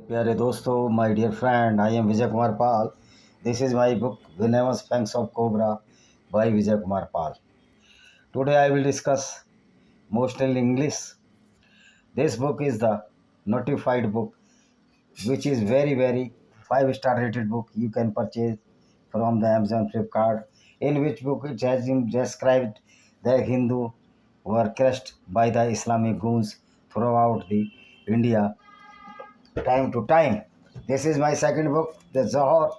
प्यारे दोस्तों, my dear friend, I am Vijay Kumar Pal. This is my book Venomous Fangs of Cobra by Vijay Kumar Pal. Today I will discuss mostly in English. This book is the notified book, which is very 5-star rated book you can purchase from the Amazon Flipkart. In which book it has been described the Hindu were crushed by the Islamic goons throughout the India time to time. This is my second book, The Zohar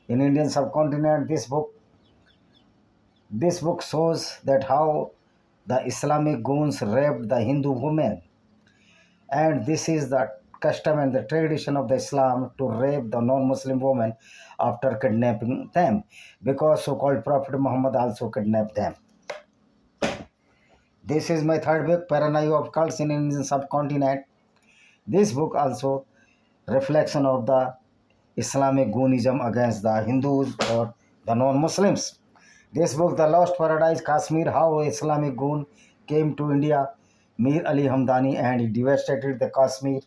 in Indian subcontinent. This book shows that how the Islamic goons raped the Hindu women, and this is the custom and the tradition of the Islam to rape the non-Muslim women after kidnapping them, because so-called Prophet Muhammad also kidnapped them. This is my third book, Paranoia of Cults in Indian subcontinent. This book also reflection of the Islamic goonism against the Hindus or the non-Muslims. This book, The Lost Paradise, Kashmir, how Islamic goon came to India, Mir Ali Hamdani, and he devastated the Kashmir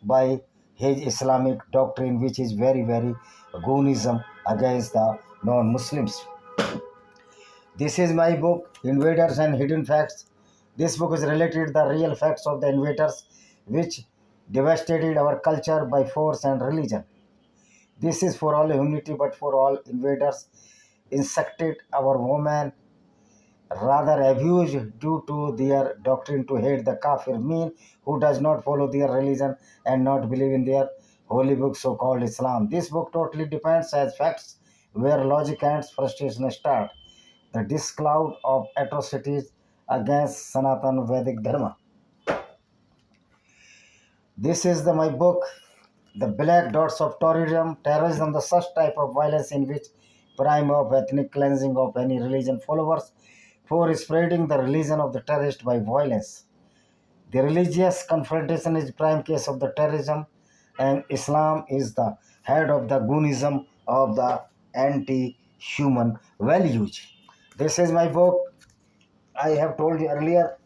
by his Islamic doctrine, which is very goonism against the non-Muslims. This is my book, Invaders and Hidden Facts. This book is related to the real facts of the invaders, which devastated our culture by force and religion. This is for all humanity, but for all invaders, insected our women, rather abused due to their doctrine to hate the kafir, mean who does not follow their religion and not believe in their holy book, so-called Islam. This book totally depends as facts where logic ends, frustration start. The disc cloud of atrocities against Sanatan Vedic Dharma. This is my book, The Black Dots of Terrorism, the such type of violence in which prime of ethnic cleansing of any religion followers for spreading the religion of the terrorist by violence. The religious confrontation is prime case of the terrorism, and Islam is the head of the goonism of the anti-human values. This is my book. I have told you earlier,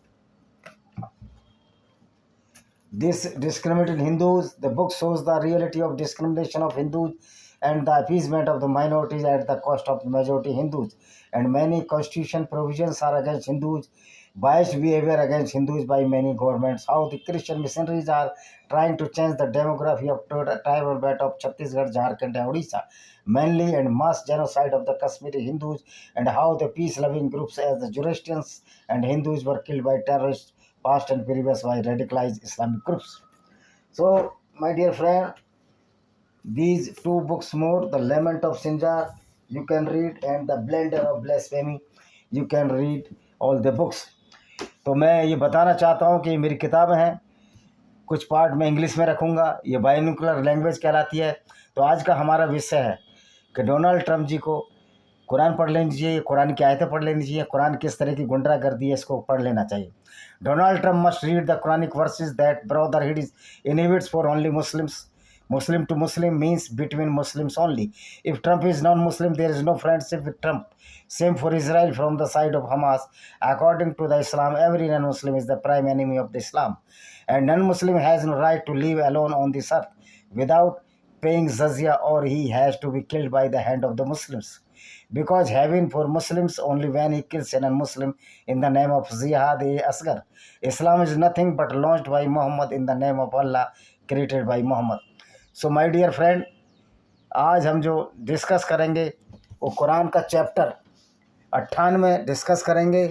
this discriminated Hindus. The book shows the reality of discrimination of Hindus and the appeasement of the minorities at the cost of the majority Hindus. And many constitution provisions are against Hindus, biased behavior against Hindus by many governments. How the Christian missionaries are trying to change the demography of tribal belt of Chhattisgarh, Jharkhand, and Odisha, mainly and mass genocide of the Kashmiri Hindus, and how the peace-loving groups as the Zoroastrians and Hindus were killed by terrorists past and previous by radicalized Islamic groups. So, my dear friend, these two books more, The Lament of Sinjar, you can read, and The Blender of Blasphemy, you can read all the books. तो मैं ये बताना चाहता हूँ कि मेरी किताबें हैं, कुछ पार्ट मैं इंग्लिश में रखूँगा, ये बायन्यूक्लियर लैंग्वेज कहलाती है। तो आज का हमारा विषय है कि डोनाल्ड ट्रंप जी को कुरान पढ़ लेनी चाहिए, कुरान की आयतें पढ़ लेनी चाहिए, कुरान किस तरह की गुंडागर्दी है इसको पढ़ लेना चाहिए। Donald Trump must read the Quranic verses that brotherhood is inhibits for only Muslims. Muslim to Muslim means between Muslims only. If Trump is non-Muslim, there is no friendship with Trump. Same for Israel from the side of Hamas. According to the Islam, every non-Muslim is the prime enemy of the Islam. And non-Muslim has no right to live alone on this earth without paying jizya, or he has to be killed by the hand of the Muslims. Because heaven for Muslims only when he kills a non-Muslim in the name of Jihad-e-Asghar. Islam is nothing but launched by Muhammad in the name of Allah, created by Muhammad. So my dear friend, आज हम जो discuss करेंगे वो कुरान का chapter 98 discuss करेंगे।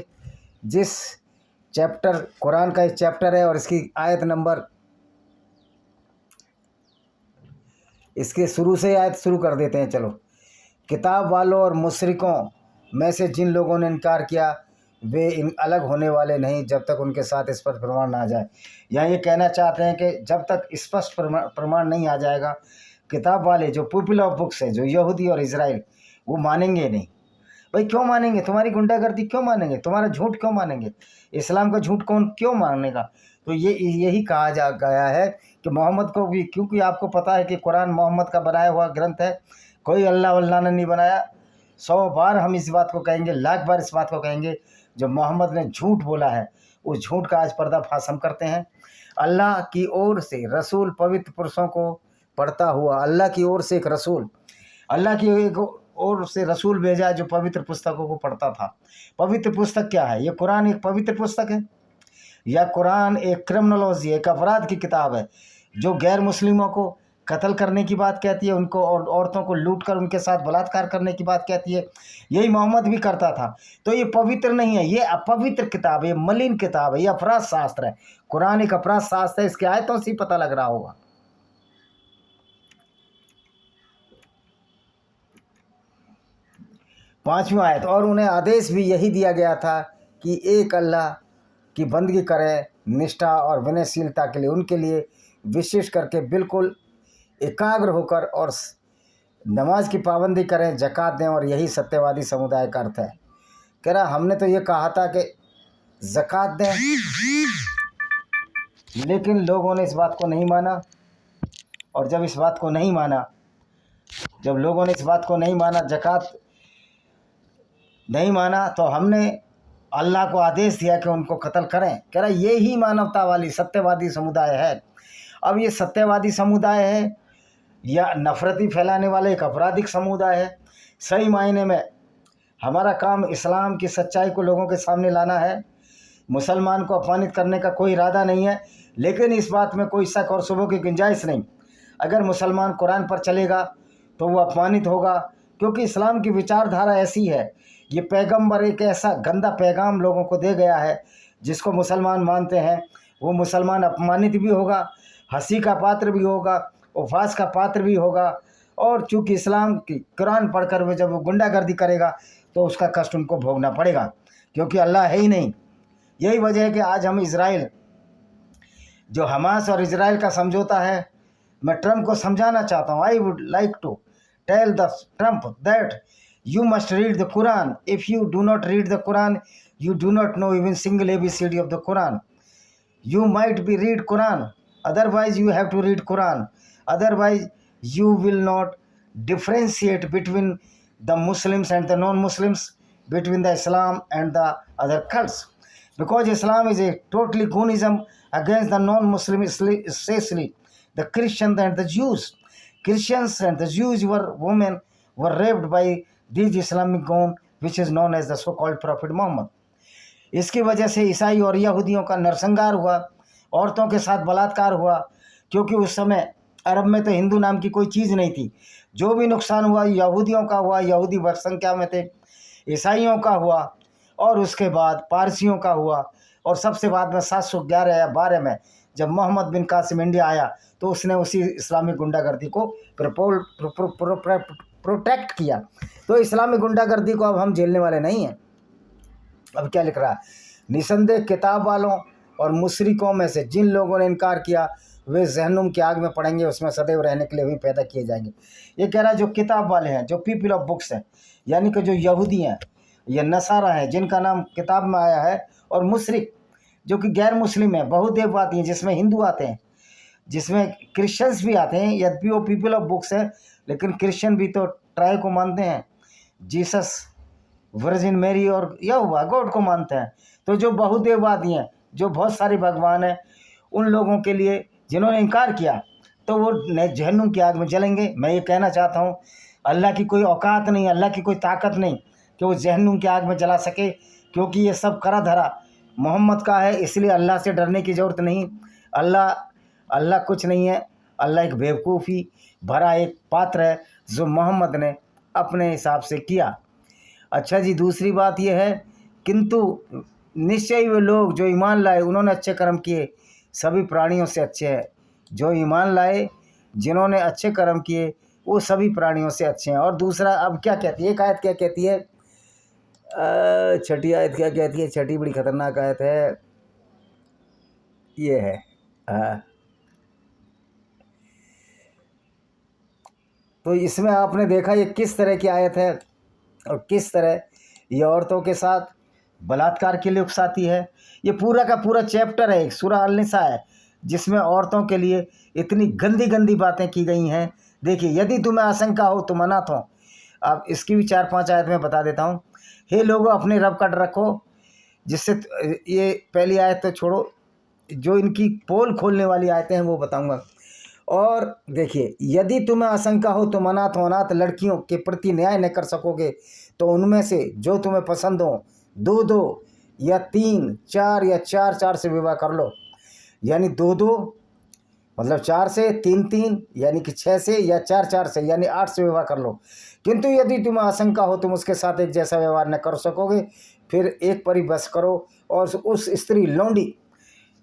जिस chapter Quran का एक चैप्टर है और इसकी आयत नंबर, इसके शुरू से आयत शुरू कर देते हैं। चलो, किताब वालों और मुशरिकों में से जिन लोगों ने इनकार किया वे इन अलग होने वाले नहीं जब तक उनके साथ स्पष्ट प्रमाण ना आ जाए। यहाँ ये कहना चाहते हैं कि जब तक स्पष्ट प्रमाण नहीं आ जाएगा, किताब वाले जो पीपल ऑफ बुक्स है, जो यहूदी और इजराइल, वो मानेंगे नहीं। भाई क्यों मानेंगे? तुम्हारी गुंडागर्दी क्यों मानेंगे? तुम्हारा झूठ क्यों मानेंगे? इस्लाम का झूठ कौन क्यों मानेगा? तो यही कहा जा गया है कि मोहम्मद को भी, क्योंकि आपको पता है कि कुरान मोहम्मद का बनाया हुआ ग्रंथ है, कोई अल्लाह वल्लाह ने नहीं बनाया। 100 बार हम इस बात को कहेंगे, लाख बार इस बात को कहेंगे, जो मोहम्मद ने झूठ बोला है उस झूठ का आज पर्दाफाश हम करते हैं। अल्लाह की ओर से रसूल पवित्र पुरुषों को पढ़ता हुआ अल्लाह की ओर से एक रसूल, अल्लाह की एक ओर से रसूल भेजा है जो पवित्र पुस्तकों को पढ़ता था। पवित्र पुस्तक क्या है? ये कुरान एक पवित्र पुस्तक है, या कुरान एक क्रिमिनोलॉजी, एक अपराध की किताब है जो गैर मुस्लिमों को कत्ल करने की बात कहती है, उनको और औरतों को लूट कर उनके साथ बलात्कार करने की बात कहती है। यही मोहम्मद भी करता था। तो ये पवित्र नहीं है, ये अपवित्र किताब है, ये मलिन किताब है, ये अपराध शास्त्र है। कुरान एक अपराध शास्त्र है, इसके आयतों से ही पता लग रहा होगा। 5वीं आयत, और उन्हें आदेश भी यही दिया गया था कि एक अल्लाह की बंदगी करें निष्ठा और विनयशीलता के लिए, उनके लिए विशेष करके बिल्कुल एकाग्र होकर, और नमाज की पाबंदी करें, ज़कात दें, और यही सत्यवादी समुदाय का अर्थ है। कह रहा हमने तो ये कहा था कि ज़कात दें, लेकिन लोगों ने इस बात को नहीं माना। और जब इस बात को नहीं माना, जब लोगों ने इस बात को नहीं माना, ज़कात नहीं माना, तो हमने अल्लाह को आदेश दिया कि उनको कत्ल करें। कह रहा ये ही मानवता वाली सत्यवादी समुदाय है। अब ये सत्यवादी समुदाय है या नफरती फैलाने वाले एक आपराधिक समुदाय है? सही मायने में हमारा काम इस्लाम की सच्चाई को लोगों के सामने लाना है। मुसलमान को अपमानित करने का कोई इरादा नहीं है, लेकिन इस बात में कोई शक और शुबह की गुंजाइश नहीं। अगर मुसलमान कुरान पर चलेगा तो वो अपमानित होगा, क्योंकि इस्लाम की विचारधारा ऐसी है। ये पैगंबर एक ऐसा गंदा पैगाम लोगों को दे गया है जिसको मुसलमान मानते हैं। वो मुसलमान अपमानित भी होगा, हंसी का पात्र भी होगा, उपहास का पात्र भी होगा। और चूँकि इस्लाम की कुरान पढ़कर वो जब वो गुंडागर्दी करेगा तो उसका कष्ट उनको भोगना पड़ेगा, क्योंकि अल्लाह है ही नहीं। यही वजह है कि आज हम इज़राइल, जो हमास और इज़राइल का समझौता है, मैं ट्रंप को समझाना चाहता हूँ। I would like to tell the Trump that you must read the Quran. If you do not read the Quran, you do not know even single ABCD of the Quran. You might be read Quran, otherwise you have to read Quran. Otherwise you will not differentiate between the Muslims and the non-Muslims, between the Islam and the other cults. Because Islam is a totally Gunism against the non-Muslim, especially the Christians and the Jews. Christians and the Jews women were raped by these Islamic gone, which is known as the so-called Prophet Muhammad. इसकी वजह से ईसाई और यहूदियों का नरसंहार हुआ, औरतों के साथ बलात्कार हुआ, क्योंकि उस समय अरब में तो हिंदू नाम की कोई चीज़ नहीं थी। जो भी नुकसान हुआ यहूदियों का हुआ, यहूदी बड़ी संख्या में थे, ईसाइयों का हुआ, और उसके बाद पारसियों का हुआ, और सबसे बाद में 711 या 12 में जब मोहम्मद बिन कासिम इंडिया आया तो उसने उसी इस्लामिक गुंडागर्दी को प्रोटेक्ट किया। तो इस्लामी गुंडागर्दी को अब हम झेलने वाले नहीं हैं। अब क्या लिख रहा है? निसंदेह किताब वालों और मुशरिकों में से जिन लोगों ने इनकार किया वे जहन्नुम की आग में पड़ेंगे, उसमें सदैव रहने के लिए भी पैदा किए जाएंगे। ये कह रहा है जो किताब वाले हैं, जो पीपल ऑफ बुक्स हैं, यानी कि जो यहूदी हैं, ये नसारा हैं जिनका नाम किताब में आया है, और मुशरिक जो कि गैर मुस्लिम है, बहुदेववादी हैं, जिसमें हिंदू आते हैं, जिसमें क्रिश्चियंस भी आते हैं। यद्यपि वो पीपल ऑफ बुक्स है, लेकिन क्रिश्चियन भी तो ट्राई को मानते हैं, जीसस, वर्जिन मैरी और यहोवा गॉड को मानते हैं। तो जो बहुदेववादी हैं, जो बहुत सारे भगवान हैं, उन लोगों के लिए जिन्होंने इनकार किया तो वो जहन्नुम की आग में जलेंगे। मैं ये कहना चाहता हूँ, अल्लाह की कोई औकात नहीं, अल्लाह की कोई ताकत नहीं कि वो जहन्नुम की आग में जला सके, क्योंकि ये सब करा धरा मोहम्मद का है। इसलिए अल्लाह से डरने की ज़रूरत नहीं। अल्लाह कुछ नहीं है। अल्लाह एक बेवकूफ़ी भरा एक पात्र है जो मोहम्मद ने अपने हिसाब से किया। अच्छा जी, दूसरी बात यह है, किंतु निश्चय वे लोग जो ईमान लाए उन्होंने अच्छे कर्म किए सभी प्राणियों से अच्छे हैं। जो ईमान लाए, जिन्होंने अच्छे कर्म किए, वो सभी प्राणियों से अच्छे हैं। और दूसरा अब क्या कहती है, एक आयत क्या कहती है, छठी आयत क्या कहती है? छठी बड़ी खतरनाक आयत है, ये है तो इसमें आपने देखा ये किस तरह की आयत है और किस तरह ये औरतों के साथ बलात्कार के लिए उकसाती है। ये पूरा का पूरा चैप्टर है, एक सूरह अल-निसा है, जिसमें औरतों के लिए इतनी गंदी गंदी बातें की गई हैं। देखिए, यदि तुम्हें आशंका हो तुम अनाथ हो। अब इसकी भी 4-5 आयत में बता देता हूँ। हे लोगों, अपने रब का डर रखो, जिससे ये पहली आयत तो छोड़ो, जो इनकी पोल खोलने वाली आयतें हैं वो बताऊँगा। और देखिए, यदि तुम्हें आशंका हो तुम अनाथ व अनाथ लड़कियों के प्रति न्याय न कर सकोगे तो उनमें से जो तुम्हें पसंद हो 2-2 या 3-4 या 4-4 से विवाह कर लो। यानी 2-2 मतलब 4 से, 3-3 यानी कि 6 से, या 4-4 से यानी 8 से विवाह कर लो। किंतु यदि तुम्हें आशंका हो तुम उसके साथ एक जैसा व्यवहार न कर सकोगे, फिर एक पर ही बस करो और उस स्त्री लौंडी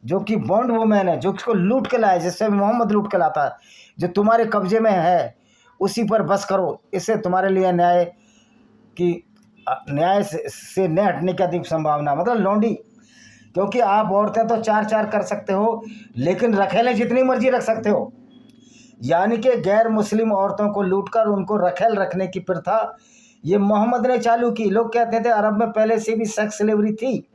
जो कि बॉन्ड वुमेन है, जो उसको लूट के लाए, जिससे मोहम्मद लूट के लाता है, जो तुम्हारे कब्जे में है, उसी पर बस करो। इससे तुम्हारे लिए न्याय से न हटने की अधिक संभावना। मतलब लौंडी, क्योंकि आप औरतें तो 4-4 कर सकते हो, लेकिन रखेलें जितनी मर्जी रख सकते हो। यानी कि गैर मुस्लिम औरतों को लूटकर उनको रखेल रखने की प्रथा ये मोहम्मद ने चालू की। लोग कहते थे अरब में पहले से भी सेक्स स्लेवरी थी,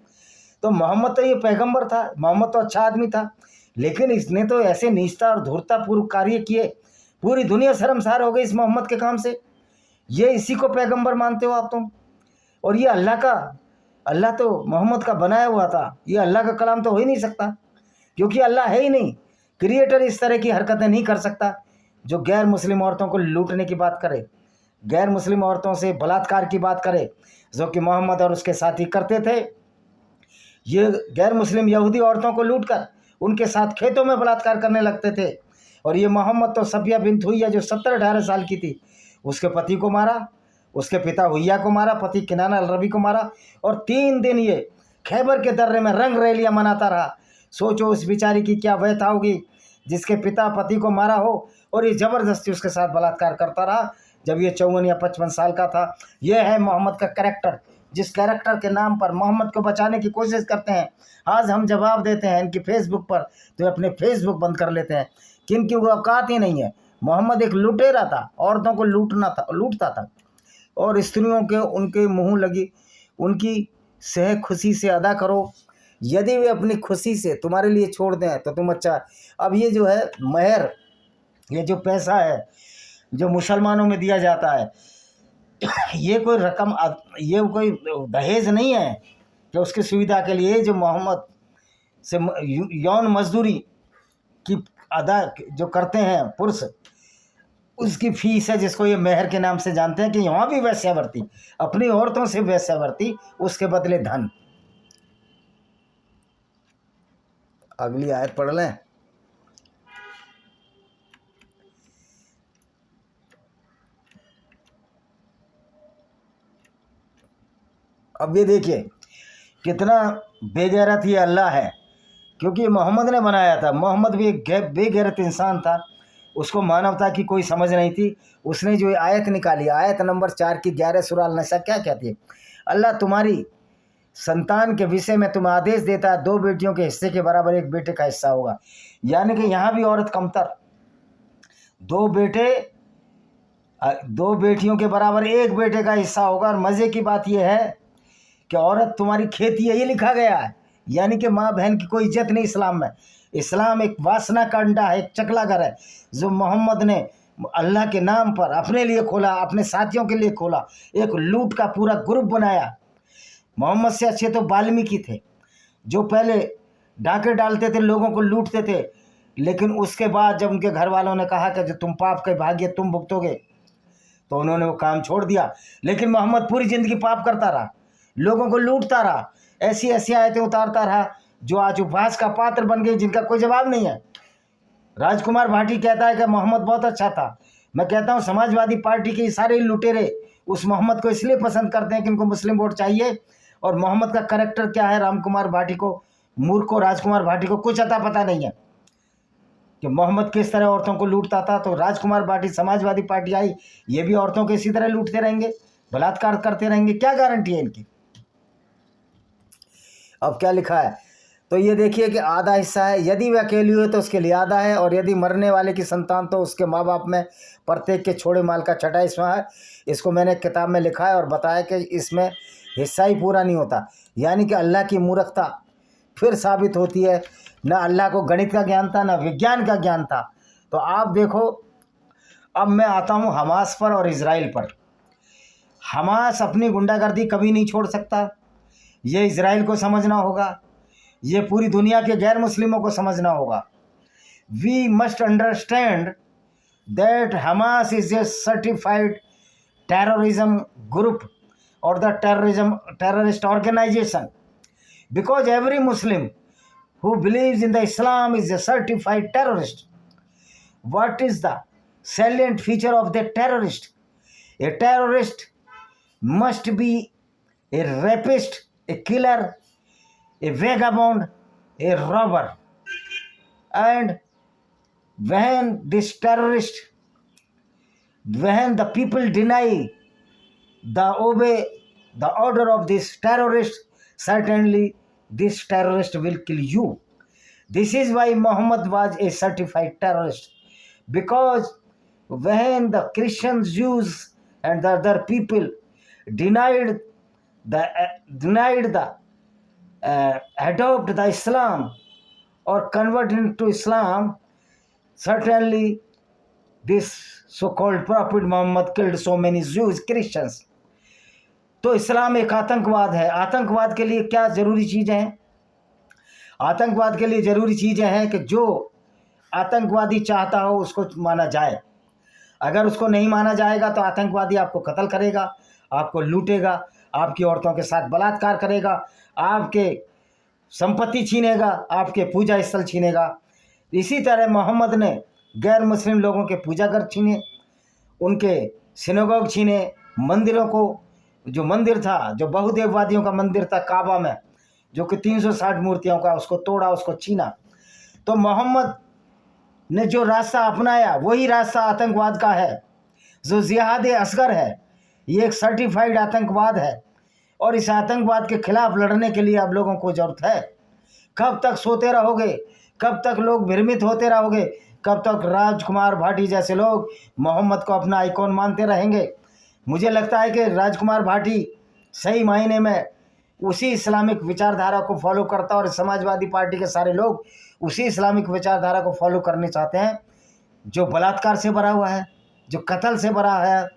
तो मोहम्मद तो ये पैगंबर था, मोहम्मद तो अच्छा आदमी था, लेकिन इसने तो ऐसे नीचता और धूर्ततापूर्व कार्य किए, पूरी दुनिया शर्मसार हो गई इस मोहम्मद के काम से। ये इसी को पैगंबर मानते हो आप तुम? और ये अल्लाह तो मोहम्मद का बनाया हुआ था, ये अल्लाह का कलाम तो हो ही नहीं सकता, क्योंकि अल्लाह है ही नहीं। क्रिएटर इस तरह की हरकतें नहीं कर सकता जो गैर मुस्लिम औरतों को लूटने की बात करे, गैर मुस्लिम औरतों से बलात्कार की बात करे, जो कि मोहम्मद और उसके साथी करते थे। ये गैर मुस्लिम यहूदी औरतों को लूटकर उनके साथ खेतों में बलात्कार करने लगते थे। और ये मोहम्मद तो सफिया बिन्त हुइया जो 17-18 साल की थी, उसके पति को मारा, उसके पिता हुइया को मारा, पति किनान अल रबी को मारा, और 3 दिन ये खैबर के दर्रे में रंग रैलियाँ मनाता रहा। सोचो उस बेचारी की क्या व्यथा होगी जिसके पिता पति को मारा हो और ये ज़बरदस्ती उसके साथ बलात्कार करता रहा जब ये 54 या 55 साल का था। यह है मोहम्मद का कैरेक्टर, जिस कैरेक्टर के नाम पर मोहम्मद को बचाने की कोशिश करते हैं। आज हम जवाब देते हैं इनकी फेसबुक पर, तो अपने फेसबुक बंद कर लेते हैं, किनकी वो औकात ही नहीं है। मोहम्मद एक लुटेरा था, औरतों को लूटता था, और स्त्रियों के उनके मुँह लगी उनकी सह खुशी से अदा करो। यदि वे अपनी खुशी से तुम्हारे लिए छोड़ दें तो तुम अच्छा। अब ये जो है महर, ये जो पैसा है जो मुसलमानों में दिया जाता है, ये कोई रकम, ये कोई दहेज नहीं है कि उसकी सुविधा के लिए जो मोहम्मद से यौन मजदूरी की अदा जो करते हैं पुरुष, उसकी फीस है, जिसको ये मेहर के नाम से जानते हैं। कि यहाँ भी वैश्यावृत्ति, अपनी औरतों से वैश्यावृत्ति, उसके बदले धन। अगली आयत पढ़ लें। अब ये देखिए कितना बेगैरत ये अल्लाह है, क्योंकि मोहम्मद ने बनाया था। मोहम्मद भी एक बेगैरत इंसान था, उसको मानवता की कोई समझ नहीं थी। उसने जो आयत निकाली, आयत नंबर 4 की 11 सूरह अल-निसा क्या कहती है? अल्लाह तुम्हारी संतान के विषय में तुम्हें आदेश देता है 2 बेटियों के हिस्से के बराबर 1 बेटे का हिस्सा होगा। यानी कि यहाँ भी औरत कमतर, 2 बेटियों के बराबर 1 बेटे का हिस्सा होगा। और मज़े की बात यह है कि औरत तुम्हारी खेती है, ये लिखा गया है। यानी कि माँ बहन की कोई इज्जत नहीं इस्लाम में। इस्लाम एक वासना का अंडा है, एक चकलाघर है, जो मोहम्मद ने अल्लाह के नाम पर अपने लिए खोला, अपने साथियों के लिए खोला, एक लूट का पूरा ग्रुप बनाया। मोहम्मद से अच्छे तो वाल्मीकि थे, जो पहले डाके डालते थे, लोगों को लूटते थे, लेकिन उसके बाद जब उनके घर वालों ने कहा कि जो तुम पाप के भाग्य तुम भुगतोगे, तो उन्होंने वो काम छोड़ दिया। लेकिन मोहम्मद पूरी ज़िंदगी पाप करता रहा, लोगों को लूटता रहा, ऐसी ऐसी आयतें उतारता रहा जो आज उपहास का पात्र बन गई, जिनका कोई जवाब नहीं है। राजकुमार भाटी कहता है कि मोहम्मद बहुत अच्छा था। मैं कहता हूँ समाजवादी पार्टी के सारे लुटेरे उस मोहम्मद को इसलिए पसंद करते हैं कि उनको मुस्लिम वोट चाहिए। और मोहम्मद का कैरेक्टर क्या है, रामकुमार भाटी को, मूर्ख को, राजकुमार भाटी को कुछ अता पता नहीं है कि मोहम्मद किस तरह औरतों को लूटता था। तो राजकुमार भाटी, समाजवादी पार्टी आई, ये भी औरतों को इसी तरह लूटते रहेंगे, बलात्कार करते रहेंगे, क्या गारंटी है इनकी? अब क्या लिखा है तो ये देखिए कि आधा हिस्सा है, यदि वह अकेली हो तो उसके लिए आधा है, और यदि मरने वाले की संतान तो उसके माँ बाप में प्रत्येक के छोड़े माल का 6वां हिस्सा है। इसको मैंने एक किताब में लिखा है और बताया कि इसमें हिस्सा ही पूरा नहीं होता। यानी कि अल्लाह की मूर्खता फिर साबित होती है। न अल्लाह को गणित का ज्ञान था, न विज्ञान का ज्ञान था। तो आप देखो, अब मैं आता हूँ हमास पर और इज़राइल पर। हमास अपनी गुंडागर्दी कभी नहीं छोड़ सकता, ये इज़राइल को समझना होगा, ये पूरी दुनिया के गैर मुस्लिमों को समझना होगा। we must understand that Hamas is a certified terrorism group or the terrorist organization, because every Muslim who believes in the Islam is a certified terrorist. What is the salient feature of the terrorist? A terrorist must be a rapist, a killer, a vagabond, a robber. And when this terrorist, when the people deny obey the order of this terrorist, certainly this terrorist will kill you. This is why Muhammad was a certified terrorist, because when the Christians, Jews, and the other people denied the adopt the Islam or convert into Islam, certainly this so-called Prophet Muhammad killed so many Jews, Christians. तो इस्लाम एक आतंकवाद है। आतंकवाद के लिए क्या ज़रूरी चीज़ें हैं? आतंकवाद के लिए ज़रूरी चीज़ें हैं कि जो आतंकवादी चाहता हो उसको माना जाए। अगर उसको नहीं माना जाएगा तो आतंकवादी आपको कत्ल करेगा, आपको लूटेगा, आपकी औरतों के साथ बलात्कार करेगा, आपके संपत्ति छीनेगा, आपके पूजा स्थल छीनेगा। इसी तरह मोहम्मद ने गैर मुस्लिम लोगों के पूजा घर छीने, उनके सिनेगोग छीने, मंदिरों को, जो मंदिर था, जो बहुदेववादियों का मंदिर था काबा में, जो कि 360 मूर्तियों का, उसको तोड़ा, उसको छीना। तो मोहम्मद ने जो रास्ता अपनाया वही रास्ता आतंकवाद का है, जो जिहाद असगर है। ये एक सर्टिफाइड आतंकवाद है और इस आतंकवाद के खिलाफ लड़ने के लिए आप लोगों को ज़रूरत है। कब तक सोते रहोगे? कब तक लोग भ्रमित होते रहोगे? कब तक राजकुमार भाटी जैसे लोग मोहम्मद को अपना आइकॉन मानते रहेंगे? मुझे लगता है कि राजकुमार भाटी सही मायने में उसी इस्लामिक विचारधारा को फॉलो करता और समाजवादी पार्टी के सारे लोग उसी इस्लामिक विचारधारा को फॉलो करने चाहते हैं, जो बलात्कार से भरा हुआ है, जो कत्ल से भरा है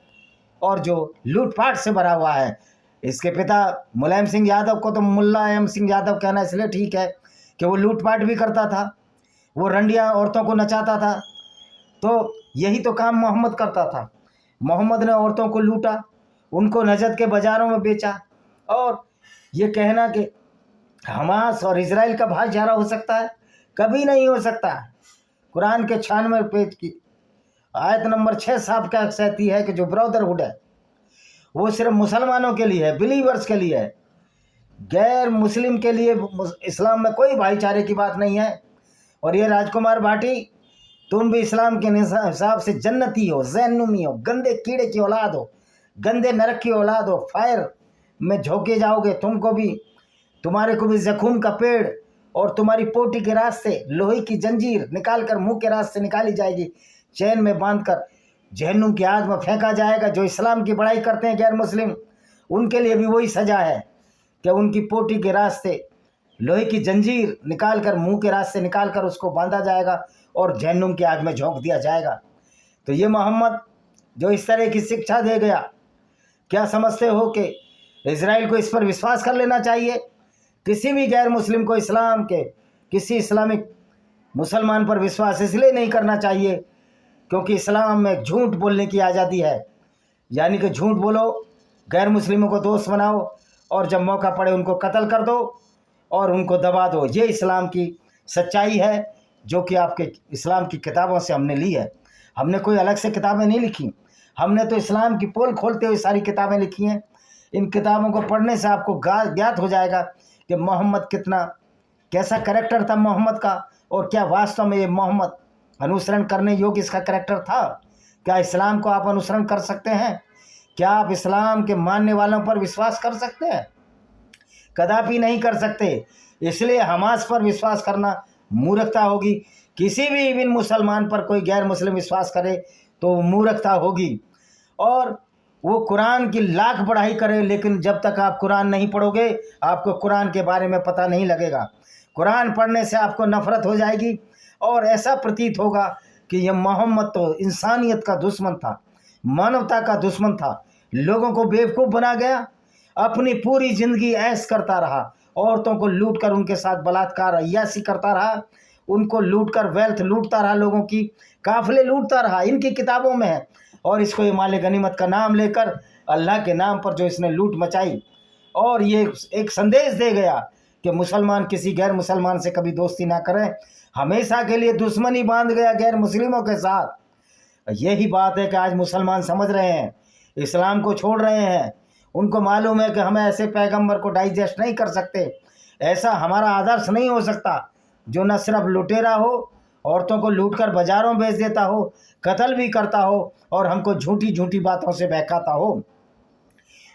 और जो लूटपाट से भरा हुआ है। इसके पिता मुलायम सिंह यादव को तो मुलायम सिंह यादव कहना इसलिए ठीक है कि वो लूटपाट भी करता था, वो रंडिया औरतों को नचाता था। तो यही तो काम मोहम्मद करता था। मोहम्मद ने औरतों को लूटा, उनको नजद के बाज़ारों में बेचा। और ये कहना कि हमास और इजराइल का भाईचारा हो सकता है, कभी नहीं हो सकता। कुरान के 96 पेज की आयत नंबर 6 साफ क्या कहती है कि जो ब्रदरहुड है वो सिर्फ मुसलमानों के लिए है, बिलीवर्स के लिए है। गैर मुस्लिम के लिए इस्लाम में कोई भाईचारे की बात नहीं है। और ये राजकुमार भाटी, तुम भी इस्लाम के हिसाब से जन्नती हो, जहन्नुमी हो, गंदे कीड़े की औलाद हो, गंदे नरक की औलाद हो, फायर में झोंके जाओगे। तुमको भी, तुम्हारे को भी जखूम का पेड़ और तुम्हारी पोटी के रास्ते लोहे की जंजीर निकाल कर मुँह के रास्ते निकाली जाएगी, चैन में बांधकर जहन्नुम की आग में फेंका जाएगा। जो इस्लाम की बड़ाई करते हैं गैर मुस्लिम, उनके लिए भी वही सज़ा है कि उनकी पोटी के रास्ते लोहे की जंजीर निकाल कर, मुँह के रास्ते निकाल कर उसको बांधा जाएगा और जहन्नुम की आग में झोंक दिया जाएगा। तो ये मोहम्मद जो इस तरह की शिक्षा दे गया, क्या समझते हो कि इजराइल को इस पर विश्वास कर लेना चाहिए? किसी भी गैर मुस्लिम को इस्लाम के किसी इस्लामिक मुसलमान पर विश्वास इसलिए नहीं करना चाहिए क्योंकि इस्लाम में झूठ बोलने की आज़ादी है। यानी कि झूठ बोलो, गैर मुस्लिमों को दोस्त बनाओ और जब मौका पड़े उनको कत्ल कर दो और उनको दबा दो। ये इस्लाम की सच्चाई है जो कि आपके इस्लाम की किताबों से हमने ली है। हमने कोई अलग से किताबें नहीं लिखी, हमने तो इस्लाम की पोल खोलते हुए सारी किताबें लिखी हैं। इन किताबों को पढ़ने से आपको ज्ञात हो जाएगा कि मोहम्मद कैसा करेक्टर था मोहम्मद का, और क्या वास्तव में ये मोहम्मद अनुसरण करने योग्य इसका करेक्टर था। क्या इस्लाम को आप अनुसरण कर सकते हैं? क्या आप इस्लाम के मानने वालों पर विश्वास कर सकते हैं? कदापि नहीं कर सकते। इसलिए हमास पर विश्वास करना मूर्खता होगी। किसी भी इवन मुसलमान पर कोई गैर मुस्लिम विश्वास करे तो मूर्खता होगी। और वो कुरान की लाख पढ़ाई करे, लेकिन जब तक आप कुरान नहीं पढ़ोगे आपको कुरान के बारे में पता नहीं लगेगा। कुरान पढ़ने से आपको नफ़रत हो जाएगी और ऐसा प्रतीत होगा कि यह मोहम्मद तो इंसानियत का दुश्मन था, मानवता का दुश्मन था, लोगों को बेवकूफ़ बना गया, अपनी पूरी ज़िंदगी ऐश करता रहा, औरतों को लूट कर उनके साथ बलात्कार अय्याशी करता रहा, उनको लूट कर वेल्थ लूटता रहा, लोगों की काफिले लूटता रहा, इनकी किताबों में है। और इसको ये माल गनीमत का नाम लेकर अल्लाह के नाम पर जो इसने लूट मचाई, और ये एक संदेश दे गया कि मुसलमान किसी गैर मुसलमान से कभी दोस्ती ना करें, हमेशा के लिए दुश्मनी बांध गया गैर मुस्लिमों के साथ। यही बात है कि आज मुसलमान समझ रहे हैं, इस्लाम को छोड़ रहे हैं। उनको मालूम है कि हम ऐसे पैगंबर को डाइजेस्ट नहीं कर सकते, ऐसा हमारा आदर्श नहीं हो सकता जो न सिर्फ लुटेरा हो, औरतों को लूटकर बाजारों बेच देता हो, कत्ल भी करता हो और हमको झूठी झूठी बातों से बहकाता हो।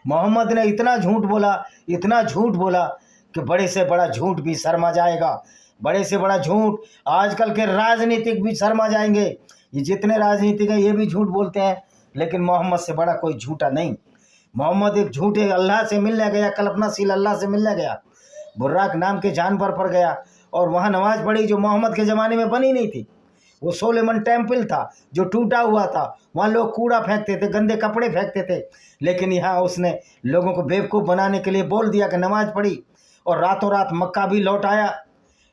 मोहम्मद ने इतना झूठ बोला, इतना झूठ बोला कि बड़े से बड़ा झूठ भी शर्मा जाएगा, बड़े से बड़ा झूठ आजकल के राजनीतिक भी शर्मा जाएंगे। ये जितने राजनीतिक हैं ये भी झूठ बोलते हैं, लेकिन मोहम्मद से बड़ा कोई झूठा नहीं। मोहम्मद एक झूठे अल्लाह से मिलने गया, कल्पनाशील अल्लाह से मिलने गया, बुर्राक नाम के जानवर पर गया और वहाँ नमाज पढ़ी जो मोहम्मद के ज़माने में बनी नहीं थी। वो सोलेमन टेम्पल था जो टूटा हुआ था, वहाँ लोग कूड़ा फेंकते थे, गंदे कपड़े फेंकते थे, लेकिन यहाँ उसने लोगों को बेवकूफ़ बनाने के लिए बोल दिया कि नमाज पढ़ी और रातों रात मक्का भी लौट आया।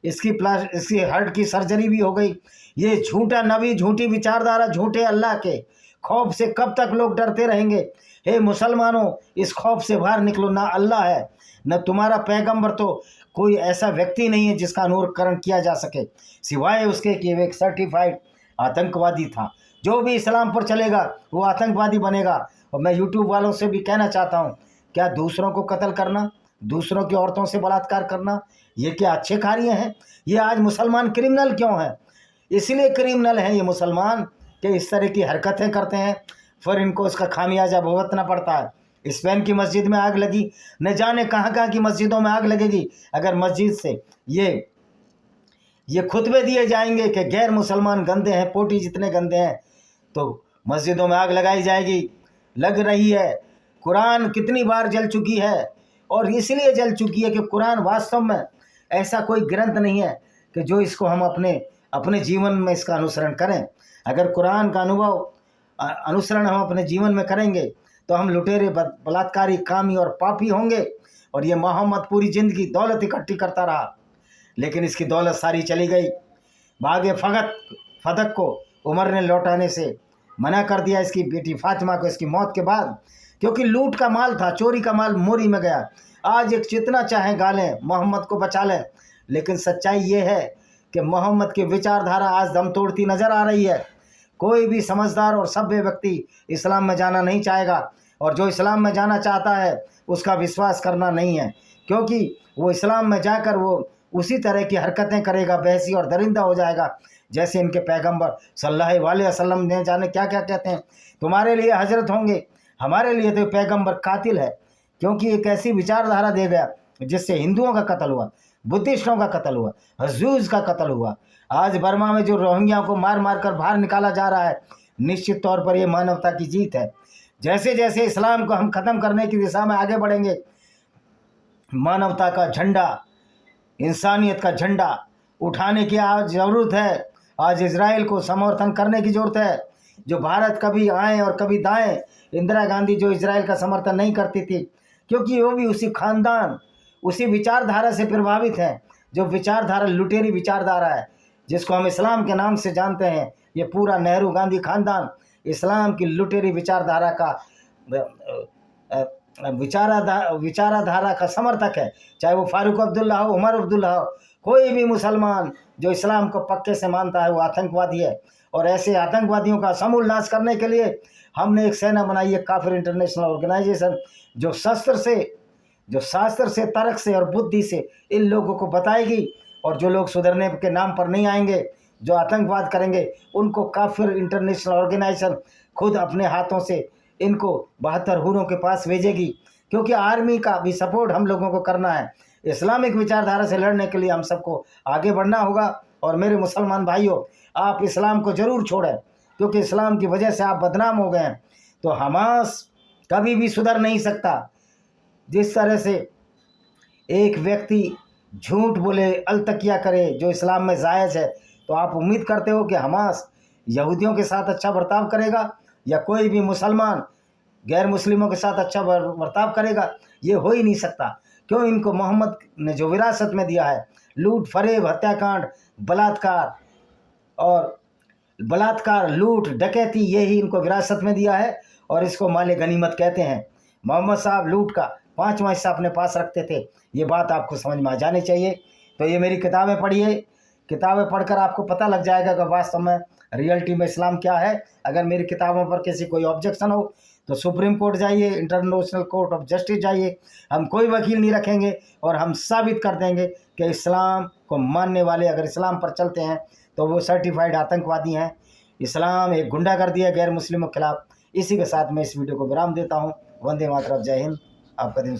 इसकी हार्ट की सर्जरी भी हो गई। ये झूठा नबी, झूठी विचारधारा, झूठे अल्लाह के खौफ से कब तक लोग डरते रहेंगे? हे मुसलमानों, इस खौफ से बाहर निकलो। ना अल्लाह है न तुम्हारा पैगंबर, तो कोई ऐसा व्यक्ति नहीं है जिसका अनुकरण किया जा सके सिवाय उसके कि वे एक सर्टिफाइड आतंकवादी था। जो भी इस्लाम पर चलेगा वो आतंकवादी बनेगा। और मैं यूट्यूब वालों से भी कहना चाहता हूँ, क्या दूसरों को कत्ल करना, दूसरों की औरतों से बलात्कार करना, ये क्या अच्छे कार्य हैं? ये आज मुसलमान क्रिमिनल क्यों हैं? इसलिए क्रिमिनल हैं ये मुसलमान कि इस तरह की हरकतें करते हैं, फिर इनको इसका खामियाजा भुगतना पड़ता है। स्पेन की मस्जिद में आग लगी, न जाने कहाँ कहाँ की मस्जिदों में आग लगेगी। अगर मस्जिद से ये खुतबे दिए जाएंगे कि गैर मुसलमान गंदे हैं, पोटी जितने गंदे हैं, तो मस्जिदों में आग लगाई जाएगी। लग रही है। कुरान कितनी बार जल चुकी है, और इसलिए जल चुकी है कि कुरान वास्तव में ऐसा कोई ग्रंथ नहीं है कि जो इसको हम अपने जीवन में इसका अनुसरण करें। अगर कुरान का अनुसरण हम अपने जीवन में करेंगे तो हम लुटेरे, बलात्कारी, कामी और पापी होंगे। और ये मोहम्मद पूरी ज़िंदगी दौलत इकट्ठी करता रहा, लेकिन इसकी दौलत सारी चली गई। बागे फदक को उमर ने लौटाने से मना कर दिया, इसकी बेटी फातिमा को इसकी मौत के बाद, क्योंकि लूट का माल था, चोरी का माल मोरी में गया। आज एक जितना चाहें गालें, मोहम्मद को बचा लें, लेकिन सच्चाई ये है कि मोहम्मद की विचारधारा आज दम तोड़ती नज़र आ रही है। कोई भी समझदार और सभ्य व्यक्ति इस्लाम में जाना नहीं चाहेगा, और जो इस्लाम में जाना चाहता है उसका विश्वास करना नहीं है, क्योंकि वो इस्लाम में जाकर वो उसी तरह की हरकतें करेगा, बहसी और दरिंदा हो जाएगा जैसे इनके पैगंबर सल्लल्लाहु अलैहि वसल्लम ने जाने क्या क्या कहते हैं। तुम्हारे लिए हजरत होंगे, हमारे लिए तो पैगंबर कातिल है, क्योंकि एक ऐसी विचारधारा दे गया जिससे हिंदुओं का कत्ल हुआ, बुद्धिस्टों का कत्ल हुआ, हजूज का कत्ल हुआ। आज बर्मा में जो रोहिंग्या को मार मार कर बाहर निकाला जा रहा है, निश्चित तौर पर यह मानवता की जीत है। जैसे जैसे इस्लाम को हम ख़त्म करने की दिशा में आगे बढ़ेंगे, मानवता का झंडा, इंसानियत का झंडा उठाने की आज ज़रूरत है। आज इजराइल को समर्थन करने की ज़रूरत है। जो भारत कभी आए और कभी दाएं, इंदिरा गांधी जो इजराइल का समर्थन नहीं करती थी, क्योंकि वो भी उसी खानदान, उसी विचारधारा से प्रभावित हैं, जो विचारधारा लुटेरी विचारधारा है, जिसको हम इस्लाम के नाम से जानते हैं। ये पूरा नेहरू गांधी खानदान इस्लाम की लुटेरी विचारधारा का विचारधारा का समर्थक है। चाहे वो फारूक अब्दुल्ला हो, उमर अब्दुल्ला हो, कोई भी मुसलमान जो इस्लाम को पक्के से मानता है वो आतंकवादी है। और ऐसे आतंकवादियों का समूल नाश करने के लिए हमने एक सेना बनाई है, काफिर इंटरनेशनल ऑर्गेनाइजेशन, जो शास्त्र से, तर्क से और बुद्धि से इन लोगों को बताएगी। और जो लोग सुधरने के नाम पर नहीं आएंगे, जो आतंकवाद करेंगे, उनको काफिर इंटरनेशनल ऑर्गेनाइजेशन खुद अपने हाथों से इनको 72 हूरों के पास भेजेगी, क्योंकि आर्मी का भी सपोर्ट हम लोगों को करना है। इस्लामिक विचारधारा से लड़ने के लिए हम सबको आगे बढ़ना होगा। और मेरे मुसलमान भाइयों, आप इस्लाम को ज़रूर छोड़ें, क्योंकि इस्लाम की वजह से आप बदनाम हो गए हैं। तो हमास कभी भी सुधर नहीं सकता। जिस तरह से एक व्यक्ति झूठ बोले, अलतकिया करे जो इस्लाम में जायज़ है, तो आप उम्मीद करते हो कि हमास यहूदियों के साथ अच्छा बर्ताव करेगा या कोई भी मुसलमान गैर मुस्लिमों के साथ अच्छा बर्ताव करेगा? ये हो ही नहीं सकता। क्यों? इनको मोहम्मद ने जो विरासत में दिया है, लूट, फरेब, हत्याकांड, बलात्कार, लूट, डकैती, यही इनको विरासत में दिया है और इसको माले गनीमत कहते हैं। मोहम्मद साहब लूट का 5वां हिस्सा अपने पास रखते थे। ये बात आपको समझ में आ जानी चाहिए। तो ये मेरी किताबें पढ़िए, किताबें पढ़कर आपको पता लग जाएगा कि वास्तव में रियलिटी में इस्लाम क्या है। अगर मेरी किताबों पर किसी कोई ऑब्जेक्शन हो तो सुप्रीम कोर्ट जाइए, इंटरनेशनल कोर्ट ऑफ जस्टिस जाइए। हम कोई वकील नहीं रखेंगे और हम साबित कर देंगे कि इस्लाम को मानने वाले अगर इस्लाम पर चलते हैं तो वो सर्टिफाइड आतंकवादी हैं। इस्लाम एक गुंडागर्दी है गैर मुस्लिमों के खिलाफ। इसी के साथ मैं इस वीडियो को विराम देता हूँ। वंदे मातरम, जय हिंद। आपका दिन